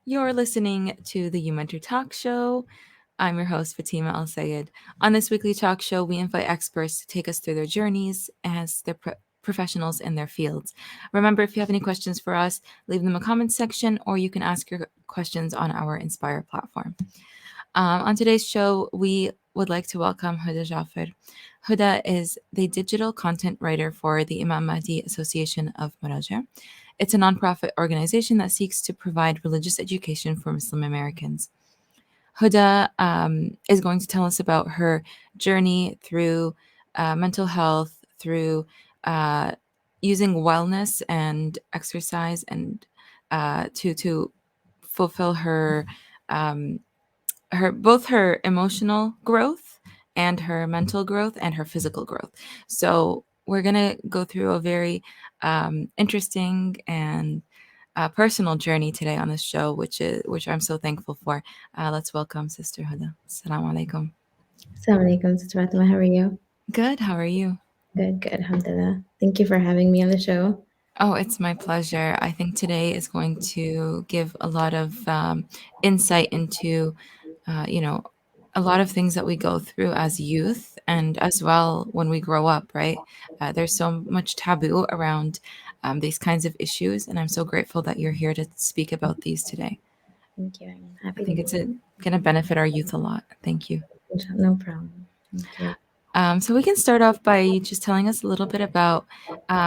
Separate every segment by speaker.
Speaker 1: You're listening to the uMentor Talk Show. I'm your host, Fatima Al Sayed. On this weekly talk show, we invite experts to take us through their journeys as their professionals in their fields. Remember, if you have any questions for us, leave them in the comments section, or you can ask your questions on our Inspire platform. On today's show, we would like to welcome Huda Jaffer. Huda is the digital content writer for the Imam Mahdi Association of Marajea. It's a nonprofit organization that seeks to provide religious education for Muslim Americans. Huda is going to tell us about her journey through mental health, through using wellness and exercise, and to fulfill her emotional growth and her mental growth and her physical growth. So we're gonna go through a very interesting and personal journey today on this show, which I'm so thankful for. Let's welcome Sister Huda. Assalamu alaikum.
Speaker 2: Assalamu alaikum, Sister Fatima. How are you?
Speaker 1: Good. How are you?
Speaker 2: Good, alhamdulillah. Thank you for having me on the show.
Speaker 1: Oh, it's my pleasure. I think today is going to give a lot of insight into, a lot of things that we go through as youth and as well when we grow up, right? There's so much taboo around these kinds of issues, and I'm so grateful that you're here to speak about these today.
Speaker 2: Thank you. I'm
Speaker 1: I
Speaker 2: happy to
Speaker 1: think
Speaker 2: be
Speaker 1: it's going to benefit our youth a lot. Thank you.
Speaker 2: here. No problem. Thank you.
Speaker 1: So we can start off by just telling us a little bit about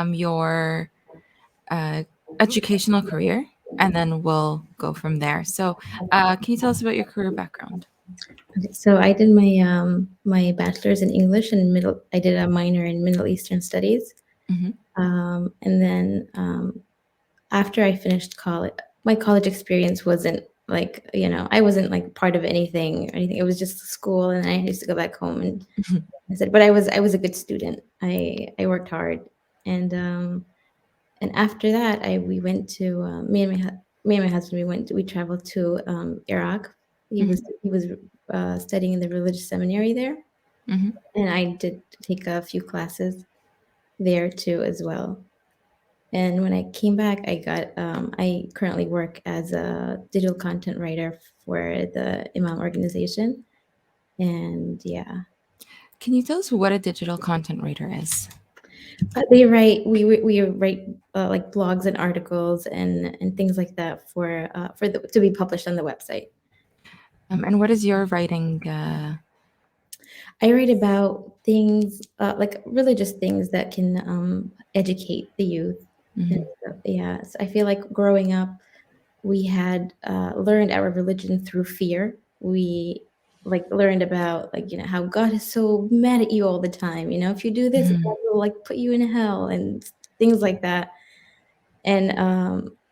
Speaker 1: your uh, educational career, and then we'll go from there. So, can you tell us about your career background?
Speaker 2: Okay, so I did my bachelor's in English and middle. I did a minor in Middle Eastern Studies,
Speaker 1: Hmm.
Speaker 2: and then after I finished college, my college experience wasn't like I wasn't like part of anything or anything. It was just school, and I used to go back home and I said, but I was a good student. I worked hard, and after that, we went to me and my husband. We traveled to Iraq. He was studying in the religious seminary there,
Speaker 1: Hmm.
Speaker 2: and I did take a few classes there too as well. And when I came back, I currently work as a digital content writer for the Imam organization, and yeah.
Speaker 1: Can you tell us what a digital content writer is?
Speaker 2: They write. We write like blogs and articles and things like that to be published on the website.
Speaker 1: And what is your writing?
Speaker 2: I write about things like religious things that can educate the youth. And
Speaker 1: Mhm.
Speaker 2: stuff. Yeah, so I feel like growing up, we had learned our religion through fear. We like learned about like how God is so mad at you all the time. If you do this,
Speaker 1: Mhm.
Speaker 2: God will like put you in hell and things like that. And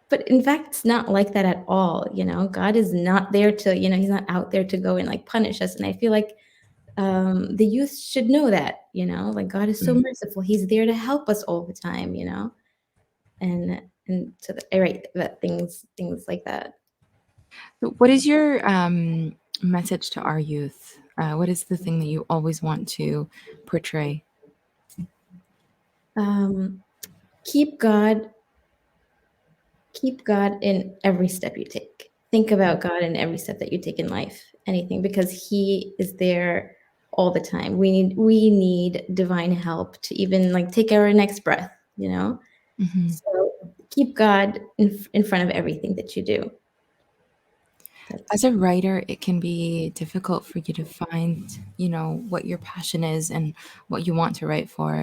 Speaker 2: but in fact, it's not like that at all. God is not there to He's not out there to go and like punish us. And I feel like the youth should know that. Like God is so
Speaker 1: Mhm.
Speaker 2: merciful. He's there to help us all the time. And so I write that things like that.
Speaker 1: So what is your message to our youth? What is the thing that you always want to portray?
Speaker 2: Um, keep God keep God in every step you take. Think about God in every step that you take in life, anything, because He is there all the time. We need divine help to even like take our next breath.
Speaker 1: Mhm.
Speaker 2: So keep God in front of everything that you do.
Speaker 1: As
Speaker 2: That's
Speaker 1: a writer, it can be difficult for you to find, what your passion is and what you want to write for.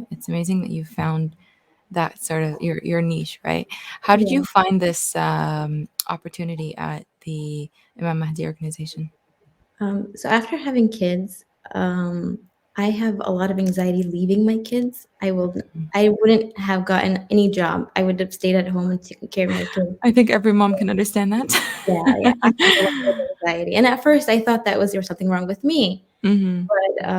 Speaker 1: It's amazing that you found that sort of your niche, right? How did you
Speaker 2: yeah.
Speaker 1: find this opportunity at the Imam Mahdi organization?
Speaker 2: So after having kids, I have a lot of anxiety leaving my kids. I wouldn't have gotten any job. I would have stayed at home and taken care of my kids.
Speaker 1: I think every mom can understand that.
Speaker 2: Yeah, yeah. I have a lot of anxiety, and at first I thought there was something wrong with me.
Speaker 1: Hmm.
Speaker 2: But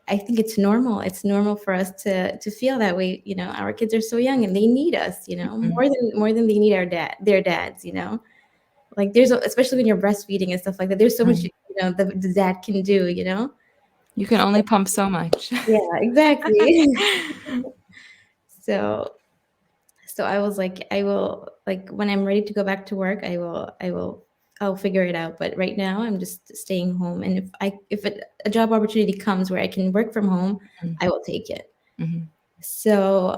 Speaker 2: I think it's normal. It's normal for us to feel that way. Our kids are so young and they need us. More than they need their dads. Like especially when you're breastfeeding and stuff like that. There's so much the dad can do.
Speaker 1: You can only pump so much.
Speaker 2: Yeah, exactly. So So I was like, I will, like, when I'm ready to go back to work, I'll figure it out. But right now, I'm just staying home. And if a job opportunity comes where I can work from home, I will take it.
Speaker 1: Mm-hmm.
Speaker 2: So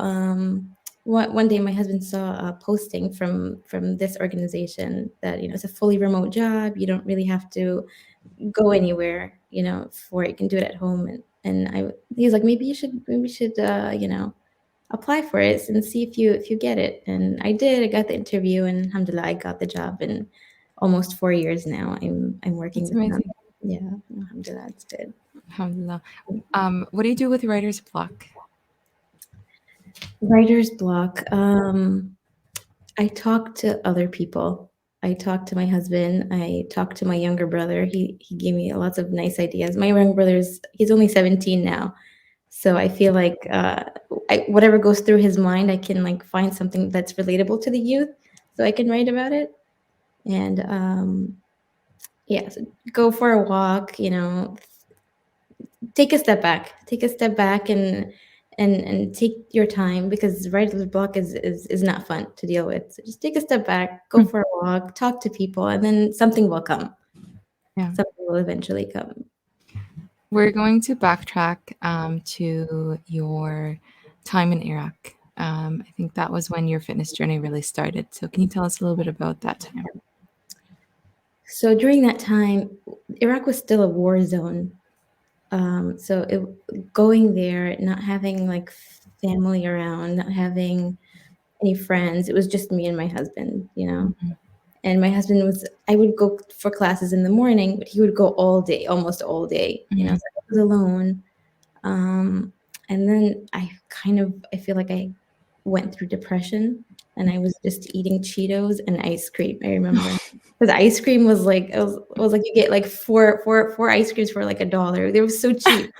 Speaker 2: one day, my husband saw a posting from this organization that, it's a fully remote job. You don't really have to go anywhere, for it. You can do it at home. And he was like, maybe you should, apply for it and see if you get it. And I did. I got the interview, and alhamdulillah, I got the job. And almost 4 years now, I'm working
Speaker 1: That's
Speaker 2: with them.
Speaker 1: amazing.
Speaker 2: Yeah, alhamdulillah, it's good.
Speaker 1: Alhamdulillah. What do you do with writer's block?
Speaker 2: Writer's block. I talk to other people. I talk to my husband. I talk to my younger brother. He gave me lots of nice ideas. My younger brother's he's only 17 now, so I feel like whatever goes through his mind, I can like find something that's relatable to the youth, so I can write about it. And yeah, so go for a walk. Take a step back. Take a step back and take your time, because writer's block is not fun to deal with. So just take a step back, go
Speaker 1: Hmm.
Speaker 2: for a walk, talk to people, and then something will come.
Speaker 1: Yeah.
Speaker 2: Something will eventually come.
Speaker 1: We're going to backtrack to your time in Iraq. I think that was when your fitness journey really started. So, can you tell us a little bit about that time?
Speaker 2: So during that time, Iraq was still a war zone. Going there, not having like family around, not having any friends, it was just me and my husband.
Speaker 1: Mhm.
Speaker 2: And my husband I would go for classes in the morning, but he would go all day, almost all day.
Speaker 1: Mhm.
Speaker 2: So I was alone. Um, and then I feel like I went through depression, and I was just eating Cheetos and ice cream. I remember, because ice cream was like, it was like you get like four ice creams for like $1. They were so cheap.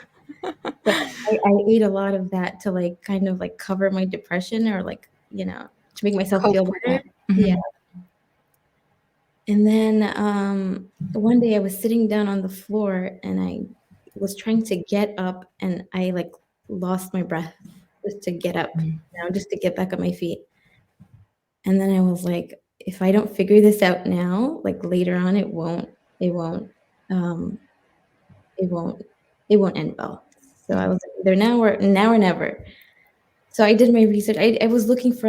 Speaker 2: So I ate a lot of that to like kind of like cover my depression, or like, to make myself
Speaker 1: Cope
Speaker 2: feel
Speaker 1: with
Speaker 2: better.
Speaker 1: it.
Speaker 2: Yeah.
Speaker 1: Mhm.
Speaker 2: And then one day I was sitting down on the floor, and I was trying to get up, and I like lost my breath just to get up,
Speaker 1: Mhm.
Speaker 2: just to get back on my feet. And then I was like, if I don't figure this out now, like later on, it won't, um, it won't, it won't end well. So I was like, either now or never. So I did my research. I was looking for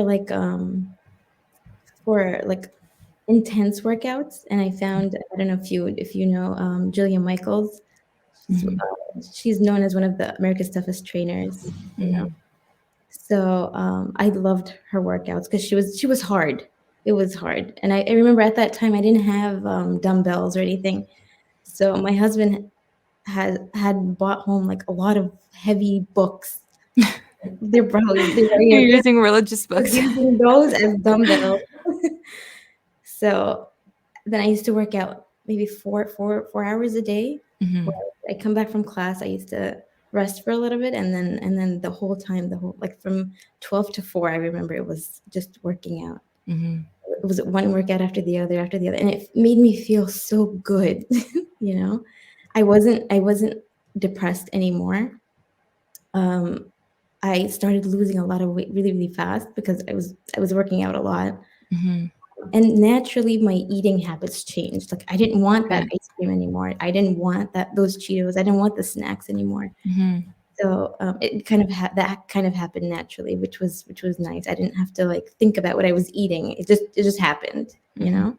Speaker 2: intense workouts, and I found, I don't know if you know, Jillian Michaels.
Speaker 1: Mhm.
Speaker 2: She's known as one of the America's toughest trainers.
Speaker 1: Mhm.
Speaker 2: So I loved her workouts because she was hard. It was hard, and I remember at that time I didn't have dumbbells or anything. So my husband had bought home like a lot of heavy books.
Speaker 1: You're
Speaker 2: Yeah,
Speaker 1: using religious
Speaker 2: I was
Speaker 1: books.
Speaker 2: using those as dumbbells. So then I used to work out maybe 4 hours a day.
Speaker 1: Mhm.
Speaker 2: Where I come back from class, I used to rest for a little bit, and then the whole time, like from 12 to 4, I remember it was just working out.
Speaker 1: Mhm.
Speaker 2: It was one workout after the other, and it made me feel so good. you know, I wasn't depressed anymore. Um, I started losing a lot of weight really, really fast because I was working out a lot.
Speaker 1: Mhm.
Speaker 2: And naturally, my eating habits changed. Like, I didn't want that
Speaker 1: Good.
Speaker 2: ice cream anymore. I didn't want those Cheetos. I didn't want the snacks anymore.
Speaker 1: Mhm.
Speaker 2: So it kind of that kind of happened naturally, which was nice. I didn't have to like think about what I was eating. It just happened, you
Speaker 1: Mhm.
Speaker 2: know.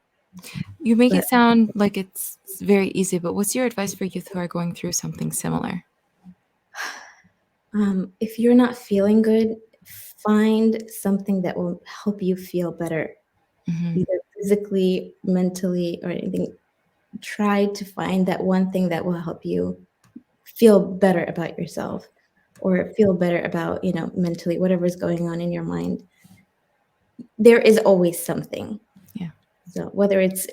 Speaker 1: You make
Speaker 2: But
Speaker 1: it sound like it's very easy, but what's your advice for youth who are going through something similar?
Speaker 2: if you're not feeling good, find something that will help you feel better,
Speaker 1: Mhm.
Speaker 2: either physically, mentally, or anything. Try to find that one thing that will help you feel better about yourself, or feel better about, mentally, whatever's going on in your mind. There is always something.
Speaker 1: Yeah.
Speaker 2: So whether it's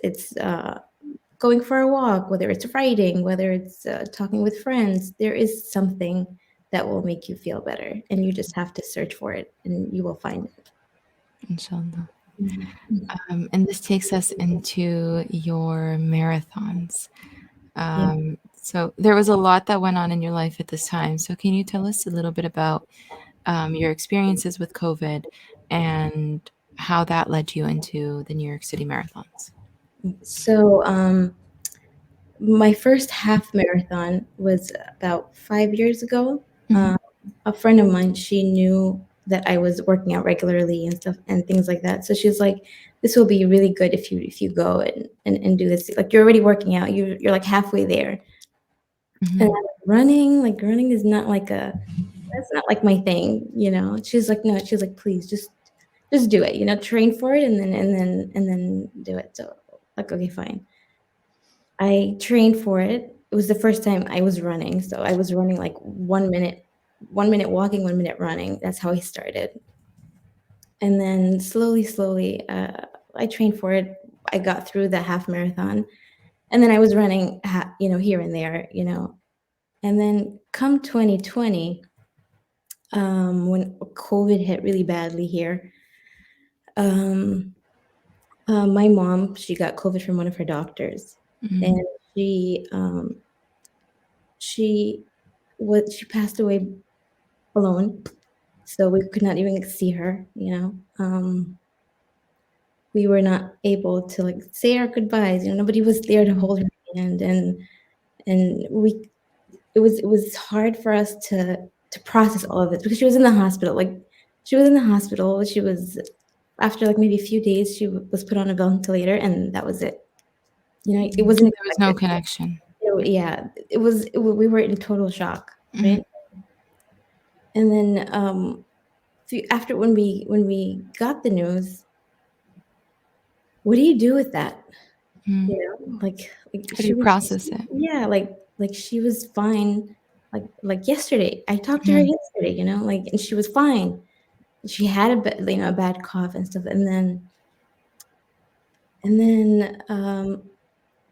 Speaker 2: going for a walk, whether it's writing, whether it's talking with friends, there is something that will make you feel better, and you just have to search for it, and you will find it.
Speaker 1: Inshallah.
Speaker 2: Mhm.
Speaker 1: And this takes us into your marathons.
Speaker 2: Yeah.
Speaker 1: So there was a lot that went on in your life at this time. So can you tell us a little bit about your experiences with COVID, and how that led you into the New York City marathons.
Speaker 2: So, my first half marathon was about 5 years ago.
Speaker 1: Mm-hmm.
Speaker 2: Um, a friend of mine, she knew that I was working out regularly and stuff and things like that. So she was like, "This will be really good if you go and do this. Like you're already working out. You're like halfway there." And
Speaker 1: Mm-hmm.
Speaker 2: I was running, like running is not like a that's not like my thing, you know. She's like, no, she's like, please just do it, you know, train for it and then do it. So like, okay, fine. I trained for it. It was the first time I was running. So I was running like 1 minute, 1 minute walking, 1 minute running. That's how I started. And then slowly, I trained for it. I got through the half marathon. And then I was running, you know, here and there, you know. And then come 2020, when COVID hit really badly here, um, my mom, she got COVID from one of her doctors,
Speaker 1: Mm-hmm.
Speaker 2: and she um, she she passed away alone, so we could not even see her. You know, we were not able to like say our goodbyes. You know, nobody was there to hold her hand, and we it was hard for us to process all of it because she was in the hospital. Like she was in the hospital. She was after like maybe a few days. She was put on a ventilator, and that was it. You know, it wasn't
Speaker 1: There was no
Speaker 2: expected.
Speaker 1: connection.
Speaker 2: Yeah, we were in total shock,
Speaker 1: Mm-hmm.
Speaker 2: right? And then after when we got the news, what do you do with that?
Speaker 1: Mm-hmm.
Speaker 2: You know, like
Speaker 1: How do you process it?
Speaker 2: yeah, like she was fine. Like yesterday, I talked to her
Speaker 1: Mm-hmm.
Speaker 2: yesterday. You know, like and she was fine. She had you know, a bad cough and stuff, and then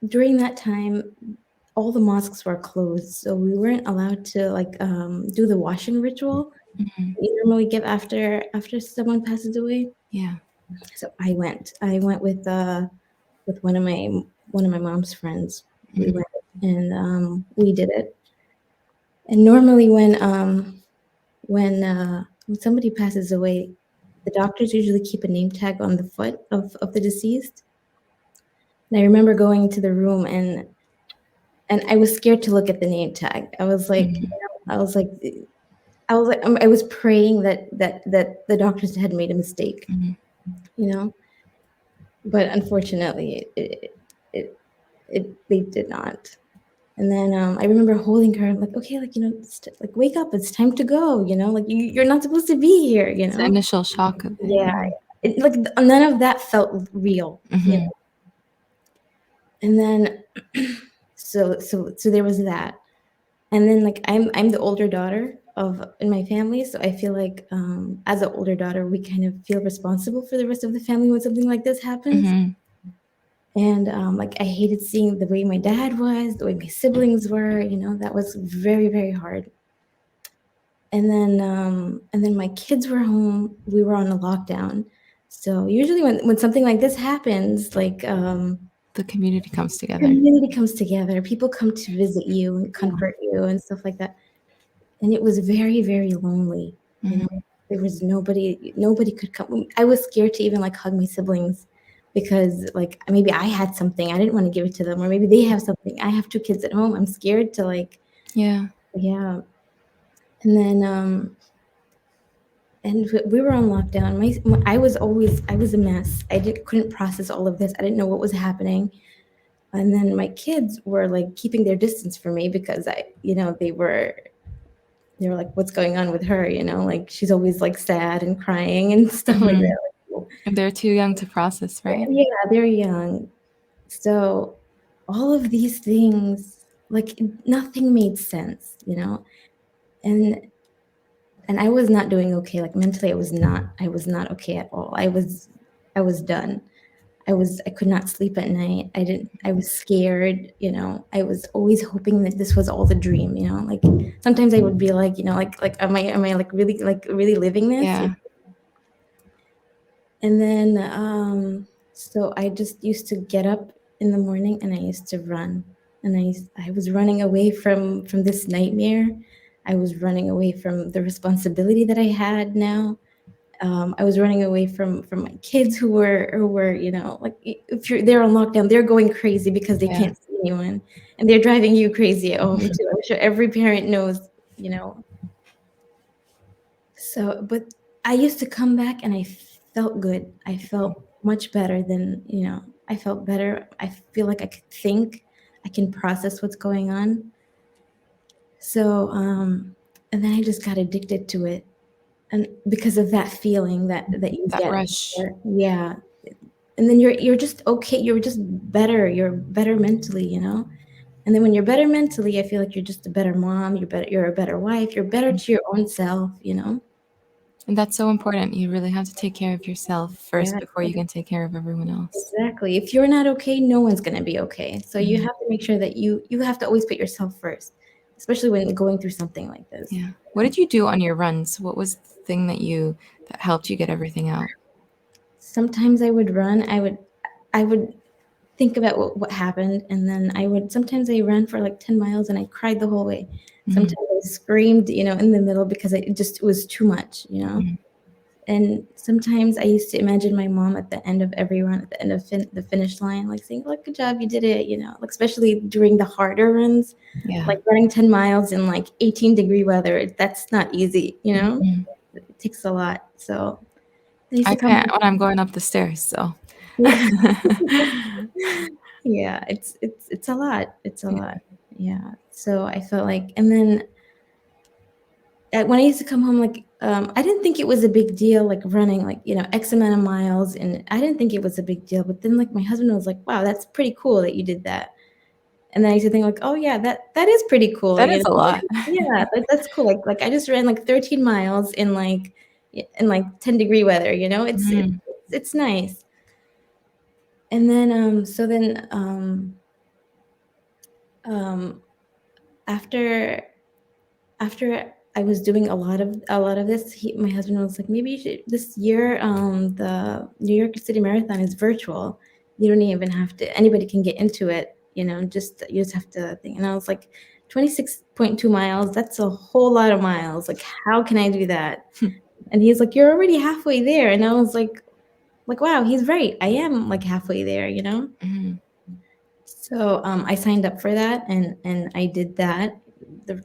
Speaker 2: during that time, all the mosques were closed, so we weren't allowed to like do the washing ritual
Speaker 1: Mm-hmm.
Speaker 2: you normally give after someone passes away.
Speaker 1: Yeah.
Speaker 2: So I went. I went with one of my mom's friends. We
Speaker 1: Mm-hmm.
Speaker 2: went and we did it. And normally when somebody passes away, the doctors usually keep a name tag on the foot of the deceased. And I remember going to the room and I was scared to look at the name tag. I was like, you
Speaker 1: Mm-hmm.
Speaker 2: know, I was praying that the doctors had made a mistake,
Speaker 1: Mm-hmm.
Speaker 2: you know. But unfortunately, it they did not. And then I remember holding her, like, okay, like you know, like wake up, it's time to go, you know, like you're not supposed to be here, you
Speaker 1: It's the
Speaker 2: know.
Speaker 1: initial shock of it.
Speaker 2: Yeah,
Speaker 1: Yeah.
Speaker 2: like none of that felt real, you
Speaker 1: Mm-hmm.
Speaker 2: know. And then so there was that. And then like I'm the older daughter of in my family, so I feel like as an older daughter, we kind of feel responsible for the rest of the family when something like this happens.
Speaker 1: Mm-hmm.
Speaker 2: And like I hated seeing the way my dad was, the way my siblings were, you know, that was very hard. And then my kids were home. We were on a lockdown. So usually when something like this happens, like
Speaker 1: The community comes together.
Speaker 2: community comes together, people come to visit you and
Speaker 1: Yeah.
Speaker 2: comfort you and stuff like that. And it was very lonely, you know.
Speaker 1: Mm-hmm.
Speaker 2: There was nobody could come. I was scared to even like hug my siblings because like maybe I had something I didn't want to give it to them, or maybe they have something. I have two kids at home. I'm scared to like
Speaker 1: Yeah.
Speaker 2: yeah. And then and we were on lockdown. I was a mess. Couldn't process all of this. I didn't know what was happening. And then my kids were like keeping their distance from me because you know, they were like, what's going on with her? You know, like she's always like sad and crying and stuff like
Speaker 1: Mm-hmm.
Speaker 2: that. Like,
Speaker 1: And they're too young to process, right?
Speaker 2: yeah, they're young. So all of these things, like nothing made sense, you know? And I was not doing okay. Like mentally I was not okay at all. I was done. I could not sleep at night. I was scared, you know. I was always hoping that this was all the dream, you know. Like sometimes I would be like, you know, like am I like really living this?
Speaker 1: Yeah.
Speaker 2: And then so I just used to get up in the morning and I used to run. And I was running away from this nightmare. I was running away from the responsibility that I had now. I was running away from my kids who were like if they're on lockdown, they're going crazy because they
Speaker 1: Yeah.
Speaker 2: can't see anyone, and they're driving you crazy at home too. I'm sure every parent knows, you know. So, but I used to come back and I felt good. I felt much better than, I felt better. I feel like I could think, I can process what's going on. So, and then I just got addicted to it. And because of that feeling that you
Speaker 1: That
Speaker 2: get,
Speaker 1: rush.
Speaker 2: yeah. And then you're just okay. You're just better. You're better mentally, And then when you're better mentally, I feel like you're just a better mom. You're a better wife. You're better to your own self.
Speaker 1: And that's so important. You really have to take care of yourself first
Speaker 2: Yeah,
Speaker 1: before you can take care of everyone else.
Speaker 2: exactly. If you're not okay, no one's gonna be okay. So you
Speaker 1: Mhm.
Speaker 2: have to make sure that you have to always put yourself first, especially when going through something like this.
Speaker 1: Yeah. What did you do on your runs? What was the thing that helped you get everything out?
Speaker 2: Sometimes I would run. I would think about what happened, and then sometimes I ran for like 10 miles and I cried the whole way.
Speaker 1: Mhm.
Speaker 2: Sometimes I screamed, in the middle because it was too much.
Speaker 1: Mhm.
Speaker 2: And sometimes I used to imagine my mom at the end of every run, at the end of the finish line, like saying, "Look, good job, you did it." Like especially during the harder runs,
Speaker 1: Yeah.
Speaker 2: like running 10 miles in like 18-degree weather. That's not easy.
Speaker 1: Mhm.
Speaker 2: It takes a lot. So I used
Speaker 1: I
Speaker 2: to come
Speaker 1: can't
Speaker 2: home.
Speaker 1: when I'm going up the stairs, so.
Speaker 2: Yeah, yeah, it's a lot. It's a
Speaker 1: Yeah.
Speaker 2: lot. Yeah. So I felt like, and then when I used to come home, like, I didn't think it was a big deal, like running, like, X amount of miles. And I didn't think it was a big deal. But then, like, my husband was like, wow, that's pretty cool that you did that. And then I used to think, like, oh, yeah, that is pretty cool.
Speaker 1: That is a lot.
Speaker 2: Yeah, that's cool. Like I just ran like 13 miles in like 10-degree weather,
Speaker 1: Mhm.
Speaker 2: it's nice. And then, um, after I was doing a lot of this, my husband was like, maybe you should, this year, the New York City Marathon is virtual. You don't even have to. Anybody can get into it. You just have to think. And I was like, 26.2 miles. That's a whole lot of miles. Like, how can I do that? And he's like, you're already halfway there. And I was like, wow, he's right. I am like halfway there.
Speaker 1: Mhm.
Speaker 2: So I signed up for that, and I did that. The,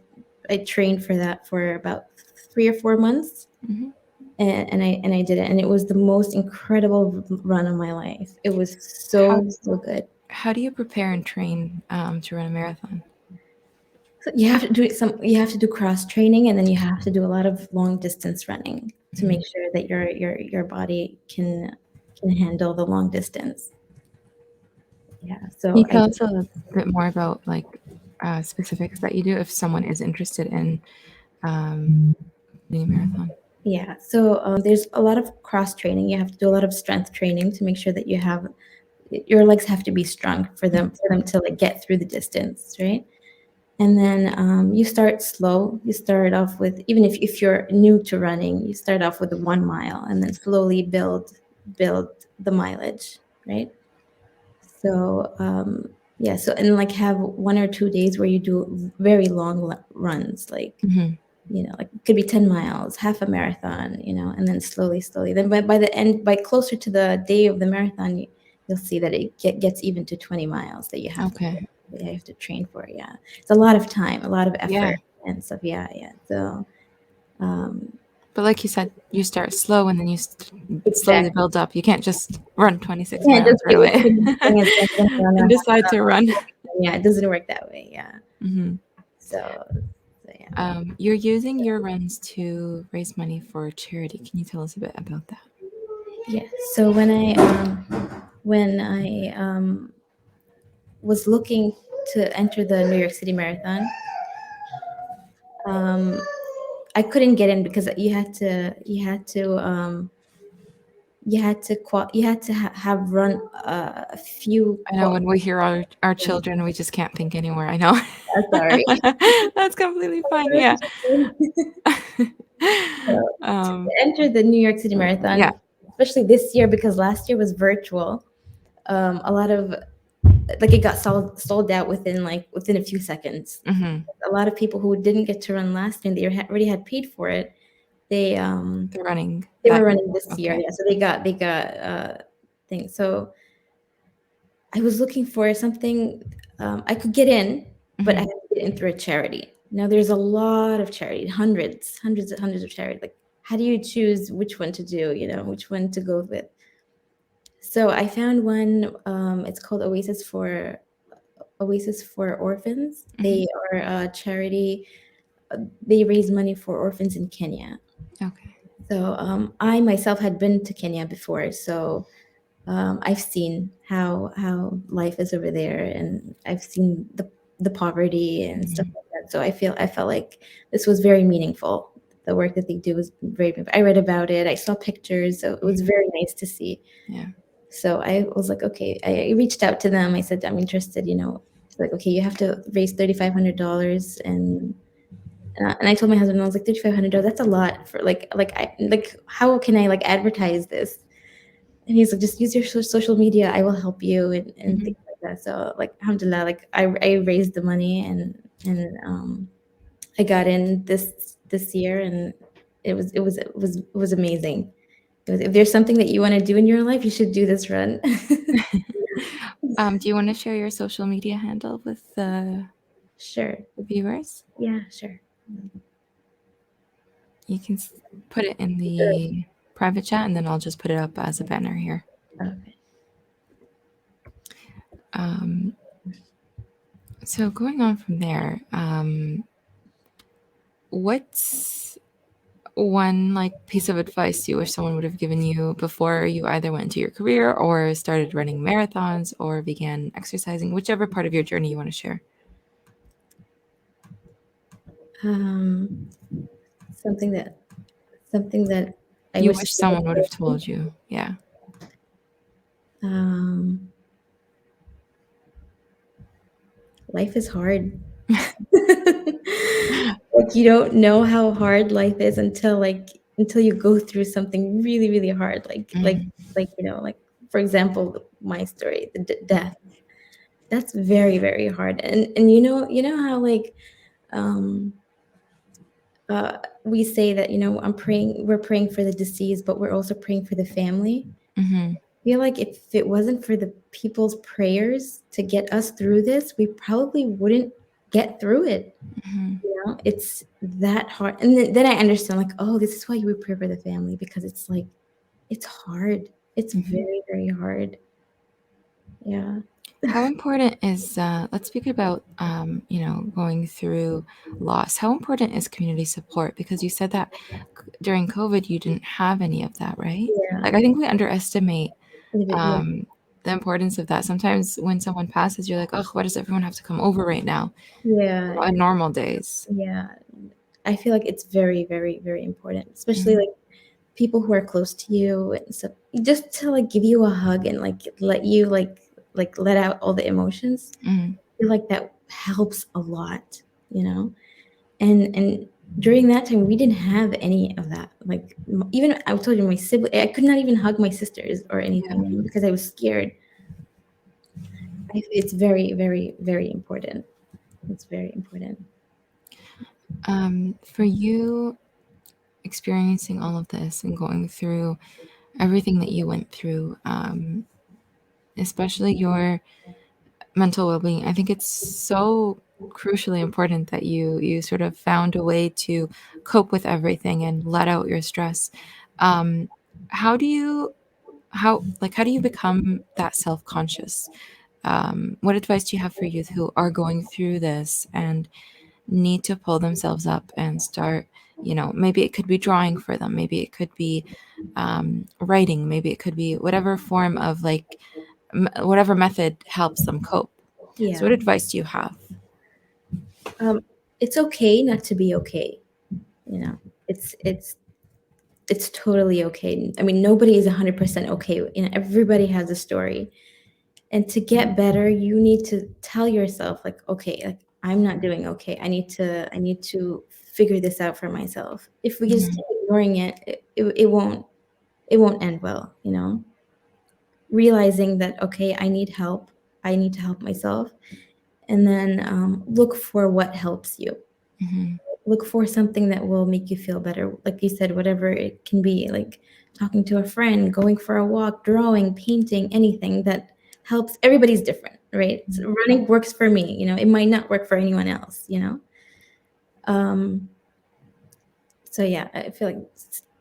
Speaker 2: I trained for that for about 3 or 4 months,
Speaker 1: Mhm.
Speaker 2: and I did it, and it was the most incredible run of my life. It was
Speaker 1: How
Speaker 2: so good.
Speaker 1: how do you prepare and train to run a marathon?
Speaker 2: So you have to do cross training, and then you have to do a lot of long distance running to make
Speaker 1: Mhm.
Speaker 2: sure that your body can handle the long distance. Yeah.
Speaker 1: Can
Speaker 2: So
Speaker 1: you tell us a bit more about like specifics that you do if someone is interested in um, doing a marathon?
Speaker 2: Yeah, so there's a lot of cross training. You have to do a lot of strength training to make sure that your legs have to be strong for them to like get through the distance, right? And then you start slow. You start off with, even if you're new to running, you start off with 1 mile and then slowly build the mileage, right? So yeah, so and like have 1 or 2 days where you do very long runs,
Speaker 1: Mhm.
Speaker 2: like it could be 10 miles, half a marathon, and then slowly. Then by the end, by closer to the day of the marathon, you'll see that it gets even to 20 miles that
Speaker 1: Okay.
Speaker 2: you have to train for. Yeah. It's a lot of time, a lot of
Speaker 1: Yeah.
Speaker 2: effort and stuff. Yeah. Yeah. So, um,
Speaker 1: But like you said, you start slow and then you slowly
Speaker 2: exactly.
Speaker 1: build up. You can't just run 26
Speaker 2: You can't
Speaker 1: miles
Speaker 2: just
Speaker 1: right away
Speaker 2: keep going and run a
Speaker 1: and
Speaker 2: half
Speaker 1: decide to run.
Speaker 2: marathon. Yeah. It doesn't work that way. Yeah.
Speaker 1: Hmm.
Speaker 2: So yeah.
Speaker 1: You're using your runs to raise money for charity. Can you tell us a bit about that?
Speaker 2: Yeah. So when I was looking to enter the New York City Marathon, um, I couldn't get in because you had to have run a few
Speaker 1: I know when we hear our children, we just can't think anymore. I know.
Speaker 2: sorry.
Speaker 1: That's completely fine. Yeah.
Speaker 2: To
Speaker 1: um,
Speaker 2: enter the New York City
Speaker 1: yeah.
Speaker 2: Marathon, especially this year because last year was virtual. A lot of like it got sold out within a few seconds.
Speaker 1: Hmm.
Speaker 2: A lot of people who didn't get to run last year, they already had paid for it, They
Speaker 1: They're running
Speaker 2: they
Speaker 1: that
Speaker 2: were
Speaker 1: year.
Speaker 2: running this year,
Speaker 1: Okay.
Speaker 2: yeah. So they got things. So I was looking for something I could get in, but I
Speaker 1: Hmm.
Speaker 2: had to get in through a charity. Now there's a lot of charity, hundreds of charity. Like, how do you choose which one to do? Which one to go with? So I found one. It's called Oasis for Orphans.
Speaker 1: Hmm.
Speaker 2: They are a charity. They raise money for orphans in Kenya.
Speaker 1: Okay.
Speaker 2: So I myself had been to Kenya before, so I've seen how life is over there, and I've seen the poverty and stuff
Speaker 1: Hmm.
Speaker 2: like that. So I felt like this was very meaningful. The work that they do was very. I read about it. I saw pictures, so it was
Speaker 1: Hmm.
Speaker 2: very nice to see.
Speaker 1: Yeah.
Speaker 2: So I was like, okay. I reached out to them. I said, I'm interested. It's like, okay, you have to raise $3,500, and I told my husband, I was like, $3,500. That's a lot for how can I like advertise this? And he's like, just use your social media. I will help you and
Speaker 1: Hmm.
Speaker 2: things like that. So like, alhamdulillah, like I raised the money, and I got in this year, and it was amazing. If there's something that you want to do in your life, you should do this run.
Speaker 1: Do you want to share your social media handle with
Speaker 2: Sure.
Speaker 1: the viewers?
Speaker 2: Yeah, sure.
Speaker 1: You can put it in the private chat, and then I'll just put it up as a banner here.
Speaker 2: Okay.
Speaker 1: Um, so going on from there, what's one like piece of advice you wish someone would have given you before you either went into your career or started running marathons or began exercising, whichever part of your journey you want to share?
Speaker 2: Um, something that something that I
Speaker 1: You
Speaker 2: wish
Speaker 1: wish
Speaker 2: someone
Speaker 1: someone would have
Speaker 2: told me.
Speaker 1: told you. Yeah.
Speaker 2: Um, Life is hard. Like, you don't know how hard life is until you go through something really, really hard.
Speaker 1: Mhm.
Speaker 2: Like, for example, my story, the death. That's very, very hard. And you know how like um we say that, we're praying for the deceased, but we're also praying for the family.
Speaker 1: Mhm.
Speaker 2: I feel like if it wasn't for the people's prayers to get us through this, we probably wouldn't get through it.
Speaker 1: Mhm.
Speaker 2: It's that hard. And then I understand, like, oh, this is why you would pray for the family, because it's like, it's hard. It's
Speaker 1: Mhm.
Speaker 2: very, very hard. Yeah.
Speaker 1: How important is let's speak about going through loss. How important is community support? Because you said that during COVID you didn't have any of that, right?
Speaker 2: Yeah.
Speaker 1: Like I think we underestimate
Speaker 2: Yeah.
Speaker 1: the importance of that. Sometimes when someone passes, you're like, oh, why does everyone have to come over right now?
Speaker 2: Yeah.
Speaker 1: On normal days.
Speaker 2: Yeah. I feel like it's very, very, very important, especially
Speaker 1: Mhm.
Speaker 2: like people who are close to you and stuff, just to like give you a hug and like let you like let out all the emotions.
Speaker 1: Mhm.
Speaker 2: I feel like that helps a lot, you know. And during that time, we didn't have any of that. Like, even I told you, my sibling, I could not even hug my sisters or anything,
Speaker 1: Yeah.
Speaker 2: because I was scared. It's very, very, very important. It's very important.
Speaker 1: For you experiencing all of this and going through everything that you went through, especially your mental well-being, I think it's so crucially important that you sort of found a way to cope with everything and let out your stress. Um, how do you how do you become that self-conscious? What advice do you have for youth who are going through this and need to pull themselves up and start, maybe it could be drawing for them, maybe it could be writing, maybe it could be whatever form of like whatever method helps them cope. So what
Speaker 2: Yeah.
Speaker 1: advice do you have?
Speaker 2: Um, it's okay not to be okay. You know, it's totally okay. I mean, nobody is 100% okay. Everybody has a story. And to get better, you need to tell yourself, like, okay, like, I'm not doing okay. I need to figure this out for myself. If we just
Speaker 1: Mhm.
Speaker 2: keep ignoring it, it won't end well, realizing that, okay, I need help. I need to help myself. And then look for what helps you.
Speaker 1: Mhm.
Speaker 2: look for something that will make you feel better. Like you said, whatever it can be, like talking to a friend, going for a walk, drawing, painting, anything that helps. Everybody's different, right? So running works for me, it might not work for anyone else. Um, so yeah, I feel like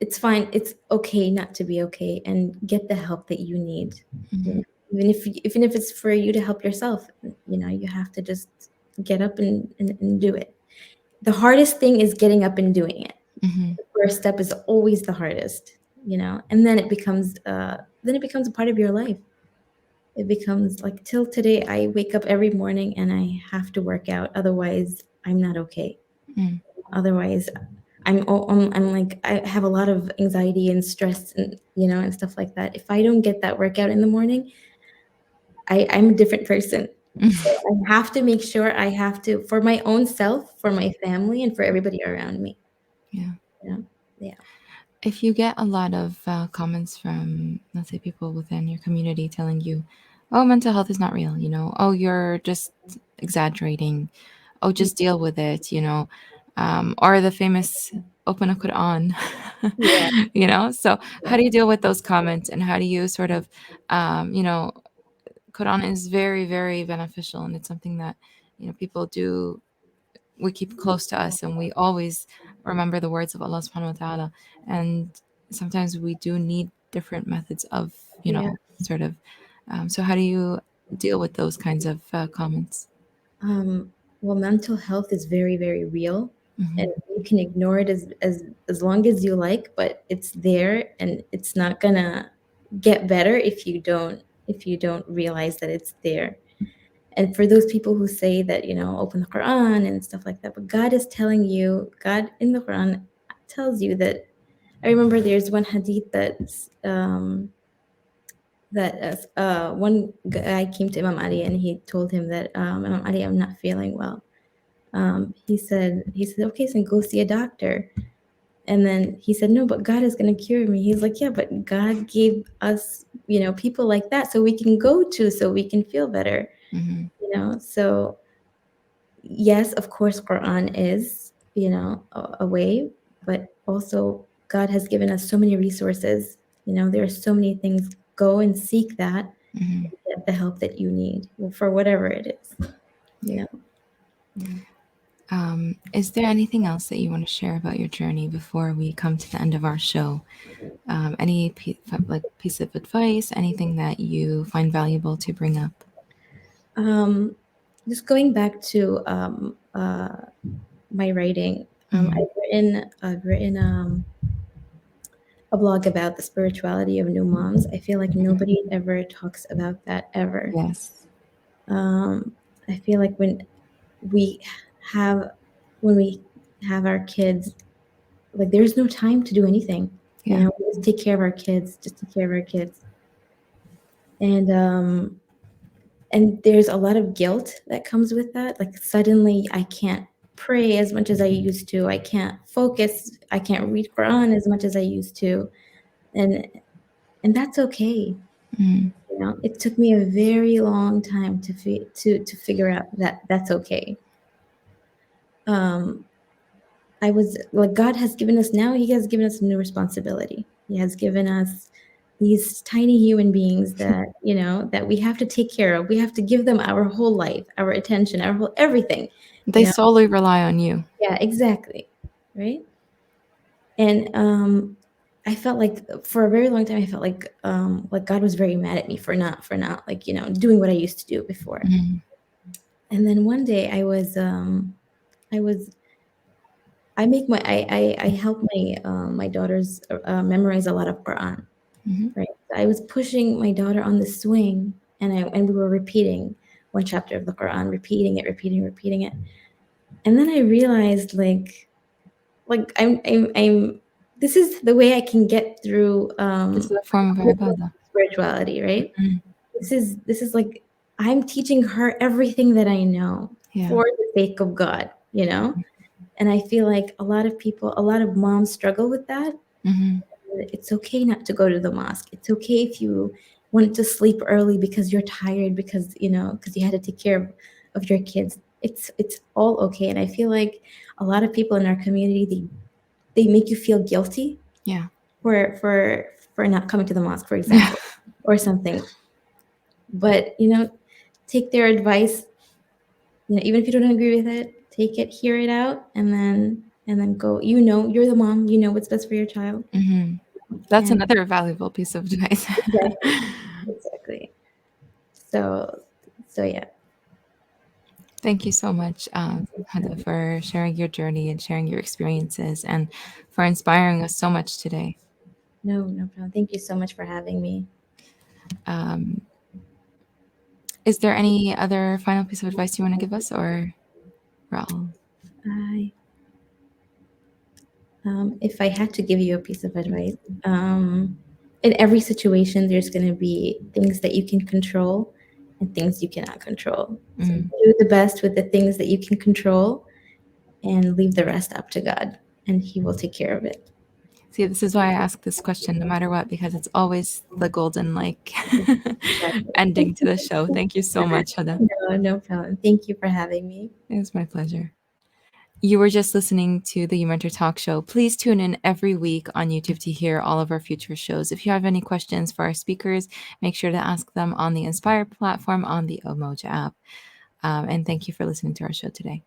Speaker 2: it's fine. It's okay not to be okay, and get the help that you need.
Speaker 1: Mhm.
Speaker 2: Even if it's for you to help yourself, you have to just get up and do it. The hardest thing is getting up and doing it.
Speaker 1: Mhm.
Speaker 2: The first step is always the hardest, and then it becomes a part of your life. It becomes like, till today, I wake up every morning and I have to work out. Otherwise, I'm not okay.
Speaker 1: Mm.
Speaker 2: Otherwise, I'm like, I have a lot of anxiety and stress and stuff like that. If I don't get that workout in the morning, I'm a different person. So I have to make sure, I have to, for my own self, for my family, and for everybody around me.
Speaker 1: Yeah.
Speaker 2: You know? Yeah.
Speaker 1: If you get a lot of comments from, let's say, people within your community telling you, oh, mental health is not real, oh, you're just exaggerating, oh, just deal with it, or the famous open a Quran,
Speaker 2: Yeah.
Speaker 1: So how
Speaker 2: Yeah.
Speaker 1: do you deal with those comments, and how do you sort of, Quran is very, very beneficial, and it's something that, people do, we keep close to us, and we always remember the words of Allah subhanahu wa ta'ala. And sometimes we do need different methods of,
Speaker 2: Yeah.
Speaker 1: sort of, so how do you deal with those kinds of comments?
Speaker 2: Um, well, mental health is very, very real, and
Speaker 1: Hmm.
Speaker 2: you can ignore it as long as you like, but it's there, and it's not gonna get better if you don't realize that it's there. And for those people who say that, open the Quran and stuff like that, but God is telling you, God in the Quran tells you that. I remember there's one hadith that one guy came to Imam Ali and he told him that, Imam Ali, I'm not feeling well. He said, okay, so go see a doctor. And then he said, no, but God is going to cure me. He's like, yeah, but God gave us, people like that so we can go to, so we can feel better.
Speaker 1: Hmm.
Speaker 2: So yes, of course, Quran is, a way, but also God has given us so many resources. There are so many things. Go and seek that,
Speaker 1: Hmm.
Speaker 2: and get the help that you need for whatever it is. You
Speaker 1: Yeah.
Speaker 2: know. Yeah.
Speaker 1: Is there anything else that you want to share about your journey before we come to the end of our show? Any like piece of advice, anything that you find valuable to bring up?
Speaker 2: Um, just going back to my writing,
Speaker 1: Hmm.
Speaker 2: I've written a blog about the spirituality of new moms. I feel like nobody ever talks about that ever.
Speaker 1: Yes.
Speaker 2: Um, I feel like we have when we have our kids, like there's no time to do anything.
Speaker 1: Yeah.
Speaker 2: We just take care of our kids, just take care of our kids, and there's a lot of guilt that comes with that. Like suddenly I can't pray as much as I used to. I can't focus. I can't read Quran as much as I used to, and that's okay.
Speaker 1: Mm.
Speaker 2: It took me a very long time to figure out that that's okay. Um, I was like, God has given us now. He has given us a new responsibility. He has given us these tiny human beings that we have to take care of. We have to give them our whole life, our attention, our whole everything.
Speaker 1: They
Speaker 2: You know,
Speaker 1: solely rely on you.
Speaker 2: yeah, exactly, right. And I felt like for a very long time, I felt like God was very mad at me for not like doing what I used to do before.
Speaker 1: Mhm.
Speaker 2: And then one day I was I make my I help my daughters memorize a lot of Quran,
Speaker 1: Mhm.
Speaker 2: right? So I was pushing my daughter on the swing, and we were repeating one chapter of the Quran, repeating it, repeating it, and then I realized I'm this is the way I can get through
Speaker 1: This is a form of ibadah.
Speaker 2: spirituality, right?
Speaker 1: Mhm.
Speaker 2: This is like I'm teaching her everything that I know
Speaker 1: Yeah.
Speaker 2: for the sake of God. And I feel like a lot of moms struggle with that.
Speaker 1: Mhm.
Speaker 2: It's okay not to go to the mosque. It's okay if you want to sleep early because you're tired because you had to take care of your kids. it's all okay. And I feel like a lot of people in our community, they make you feel guilty
Speaker 1: Yeah.
Speaker 2: for not coming to the mosque, for example, or something. But take their advice. Even if you don't agree with it, take it, hear it out, and then go. You're the mom. You know what's best for your child.
Speaker 1: Hmm. That's
Speaker 2: And
Speaker 1: another valuable piece of advice.
Speaker 2: exactly, exactly. So yeah.
Speaker 1: Thank you so much, Huda, for sharing your journey and sharing your experiences and for inspiring us so much today.
Speaker 2: No problem. Thank you so much for having me.
Speaker 1: Um, is there any other final piece of advice you want to give us, or we're all?
Speaker 2: I If I had to give you a piece of advice, in every situation, there's going to be things that you can control and things you cannot control. So
Speaker 1: Mm.
Speaker 2: do the best with the things that you can control and leave the rest up to God, and He will take care of it.
Speaker 1: See, this is why I ask this question no matter what, because it's always the golden, like,
Speaker 2: Exactly.
Speaker 1: ending to the show. Thank you so much, Huda.
Speaker 2: No problem. Thank you for having me.
Speaker 1: It was my pleasure. You were just listening to the uMentor Talk Show. Please tune in every week on YouTube to hear all of our future shows. If you have any questions for our speakers, make sure to ask them on the Inspire platform on the Umoja app. And thank you for listening to our show today.